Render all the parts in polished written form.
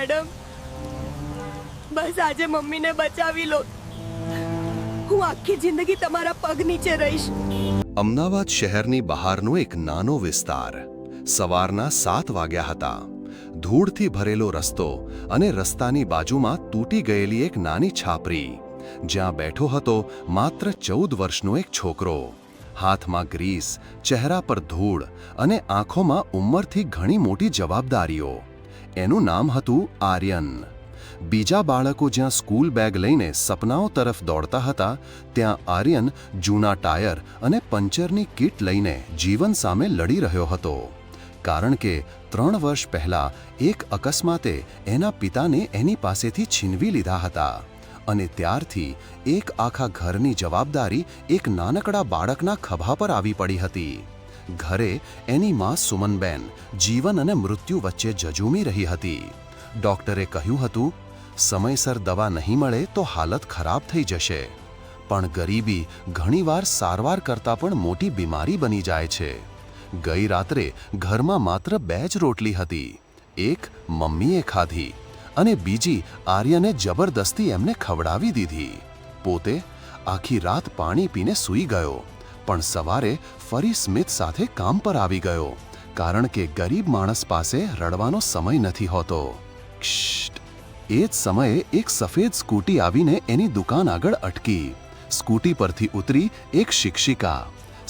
Madam, બસ આજે મમ્મીને બચાવી લો. હું આખી જિંદગી તમારા પગ નીચે રહીશ. અમદાવાદ શહેરની બહારનો એક નાનો વિસ્તાર. સવારના 7 વાગ્યા હતા. ધૂળથી ભરેલો રસ્તો અને રસ્તાની બાજુમાં તૂટી ગયેલી એક નાની છાપરી, જ્યાં બેઠો હતો માત્ર 14 વર્ષનો એક છોકરો. હાથમાં ગ્રીસ, ચહેરા પર ધૂળ અને આંખોમાં ઉંમરથી ઘણી મોટી જવાબદારીઓ. એનું નામ હતું આર્યન. બીજા બાળકો જ્યાં સ્કૂલ બેગ લઈને સપનાઓ તરફ દોડતા હતા, ત્યાં આર્યન જૂના ટાયર અને પંચરની કીટ લઈને જીવન સામે લડી રહ્યો હતો. કારણ કે 3 વર્ષ પહેલા એક અકસ્માતે એના પિતાને એની પાસેથી છીનવી લીધા હતા અને ત્યારથી એક આખા ઘરની જવાબદારી એક નાનકડા બાળકના ખભા પર આવી પડી હતી. ઘરે એની માં સુમનબેન જીવન અને મૃત્યુ વચ્ચે ઝઝૂમી રહી હતી. ડૉક્ટરે કહ્યું હતું, સમયસર દવા નહીં મળે તો હાલત ખરાબ થઈ જશે. પણ ગરીબી ઘણીવાર સારવાર કરતાં પણ મોટી બીમારી બની જાય છે. ગઈ રાત્રે ઘરમાં માત્ર 2 જ રોટલી હતી. એક મમ્મીએ ખાધી અને બીજી આર્યને જબરદસ્તી એમને ખવડાવી દીધી. પોતે આખી રાત પાણી પીને સૂઈ ગયો, પણ સવારે ફરી સ્મિત સાથે કામ પર આવી ગયો, કારણ કે ગરીબ માણસ પાસે રડવાનો સમય નથી હોતો. ક્ષ્ટ! એ જ સમયે એક સફેદ સ્કૂટી આવીને એની દુકાન આગળ અટકી. સ્કૂટી પરથી ઉતરી એક શિક્ષિકા.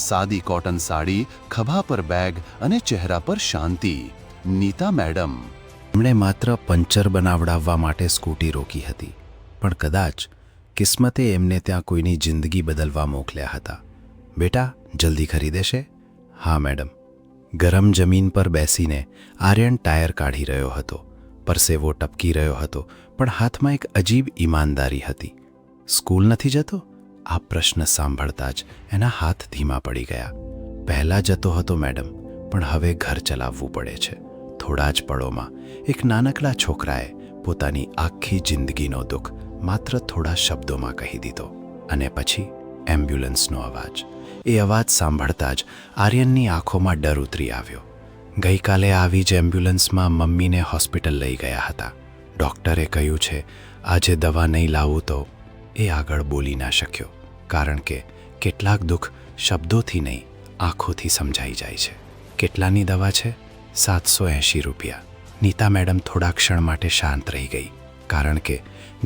સાદી કોટન સાડી, ખભા પર બેગ અને ચહેરા પર શાંતિ. નીતા મેડમ. એમણે માત્ર પંચર બનાવડાવવા માટે સ્કૂટી રોકી હતી, પણ કદાચ કિસ્મતે એમને ત્યાં કોઈની જિંદગી બદલવા મોકલ્યા હતા. બેટા, જલ્દી ખરીદેશે? હા મેડમ. ગરમ જમીન પર બેસીને આર્યન ટાયર કાઢી રહ્યો હતો. પરસેવો ટપકી રહ્યો હતો, પણ હાથમાં એક અજીબ ઈમાનદારી હતી. સ્કૂલ નથી જતો? આ પ્રશ્ન સાંભળતા જ એના હાથ ધીમા પડી ગયા. પહેલાં જતો હતો મેડમ, પણ હવે ઘર ચલાવવું પડે છે. થોડા જ પળોમાં એક નાનકડા છોકરાએ પોતાની આખી જિંદગીનો દુઃખ માત્ર થોડા શબ્દોમાં કહી દીધો. અને પછી એમ્બ્યુલન્સનો અવાજ. એ અવાજ સાંભળતા જ આર્યનની આંખોમાં ડર ઉતરી આવ્યો. ગઈકાલે આવી જ એમ્બ્યુલન્સમાં મમ્મીને હોસ્પિટલ લઈ ગયા હતા. ડૉક્ટરે કહ્યું છે આજે દવા નહીં લાવું તો. એ આગળ બોલી ના શક્યો, કારણ કે કેટલાક દુઃખ શબ્દોથી નહીં, આંખોથી સમજાઈ જાય છે. કેટલાની દવા છે? 780 રૂપિયા. નીતા મેડમ થોડા ક્ષણ માટે શાંત રહી ગઈ, કારણ કે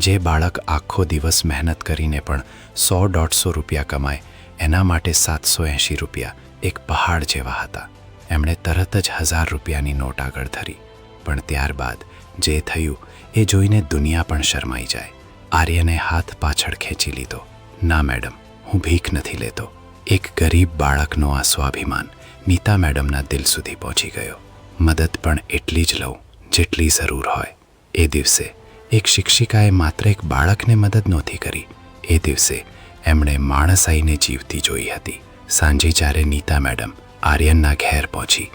જે બાળક આખો દિવસ મહેનત કરીને પણ 100-150 રૂપિયા કમાય, એના માટે 780 રૂપિયા એક પહાડ જેવા હતા. એમણે તરત જ 1000 રૂપિયાની નોટ આગળ ધરી. પણ ત્યારબાદ જે થયું એ જોઈને દુનિયા પણ શરમાઈ જાય. આર્યને હાથ પાછળ ખેંચી લીધો. ના મેડમ, હું ભીખ નથી લેતો. એક ગરીબ બાળકનો આ સ્વાભિમાન નીતા મેડમના દિલ સુધી પહોંચી ગયો. મદદ પણ એટલી જ લઉં જેટલી જરૂર હોય. એ દિવસે એક શિક્ષિકાએ માત્ર એક બાળકને મદદ નહોતી કરી, એ દિવસે એમણે માણસાઈને જીવતી જોઈ હતી. સાંજે જ્યારે નીતા મેડમ આર્યનના ઘેર પહોંચી,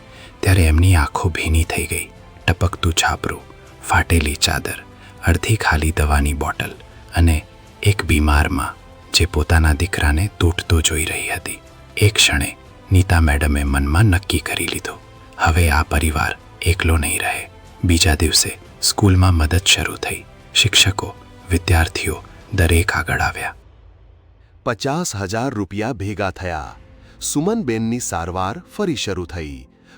ત્યારે એમની આંખો ભીની થઈ ગઈ. ટપકતું છાપરું, ફાટેલી ચાદર, અડધી ખાલી દવાની બોટલ અને એક બીમાર માં જે પોતાના દીકરાને તૂટતો જોઈ રહી હતી. એક ક્ષણે નીતા મેડમે મનમાં નક્કી કરી લીધું, હવે આ પરિવાર એકલો નહીં રહે. બીજા દિવસે સ્કૂલમાં મદદ શરૂ થઈ. શિક્ષકો, વિદ્યાર્થીઓ દરેક આગળ આવ્યા. 50,000 રૂપિયા ભેગા થયા. સુમનબેનની સારવાર ફરી શરૂ થઈ.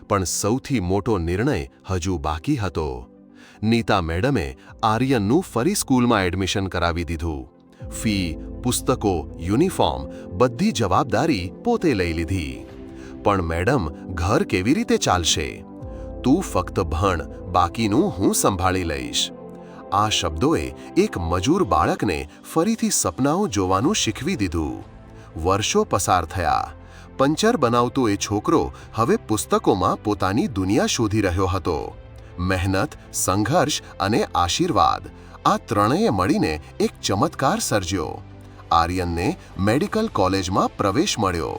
પણ સૌથી મોટો નિર્ણય હજુ બાકી હતો. નીતા મેડમે આર્યનનું ફરી સ્કૂલમાં એડમિશન કરાવી દીધું. ફી, પુસ્તકો, યુનિફોર્મ બધી જવાબદારી પોતે લઈ લીધી. પણ મેડમ, ઘર કેવી રીતે ચાલશે? તું ફક્ત ભણ, બાકીનું હું સંભાળી લઈશ. આ શબ્દોએ એક મજૂર બાળકને ફરીથી સપનાઓ જોવાનું શીખવી દીધું. વર્ષો પસાર થયા. પંચર બનાવતો એ છોકરો હવે પુસ્તકોમાં પોતાની દુનિયા શોધી રહ્યો હતો. મહેનત, સંઘર્ષ અને આશીર્વાદ, આ ત્રણેય મળીને એક ચમત્કાર સર્જ્યો. આર્યનને મેડિકલ કોલેજમાં પ્રવેશ મળ્યો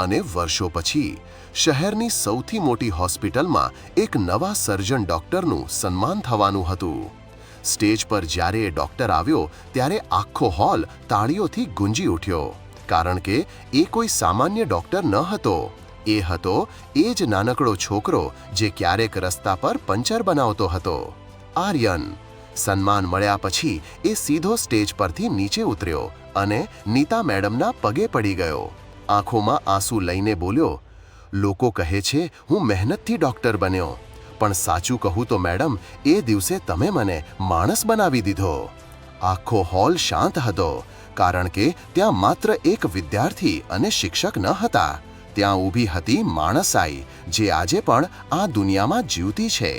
અને વર્ષો પછી શહેરની સૌથી મોટી હોસ્પિટલમાં એક નવા સર્જન ડૉક્ટરનું સન્માન થવાનું હતું. સ્ટેજ પર જ્યારે એ ડૉક્ટર આવ્યો, ત્યારે આખો હોલ તાળીઓથી ગુંજી ઉઠ્યો, કારણ કે એ કોઈ સામાન્ય ડૉક્ટર ન હતો. એ હતો એ જ નાનકડો છોકરો જે ક્યારેક રસ્તા પર પંચર બનાવતો હતો. આર્યન. સન્માન મળ્યા પછી એ સીધો સ્ટેજ પરથી નીચે ઉતર્યો અને નીતા મેડમના પગે પડી ગયો. આંખોમાં આંસુ લઈને બોલ્યો, લોકો કહે છે હું મહેનતથી ડૉક્ટર બન્યો, પણ સાચું કહું તો મેડમ, એ દિવસે તમે મને માણસ બનાવી દીધો. આખો હોલ શાંત હતો, કારણ કે ત્યાં માત્ર એક વિદ્યાર્થી અને શિક્ષક ન હતા. ત્યાં ઊભી હતી માણસાઈ, જે આજે પણ આ દુનિયામાં જીવતી છે.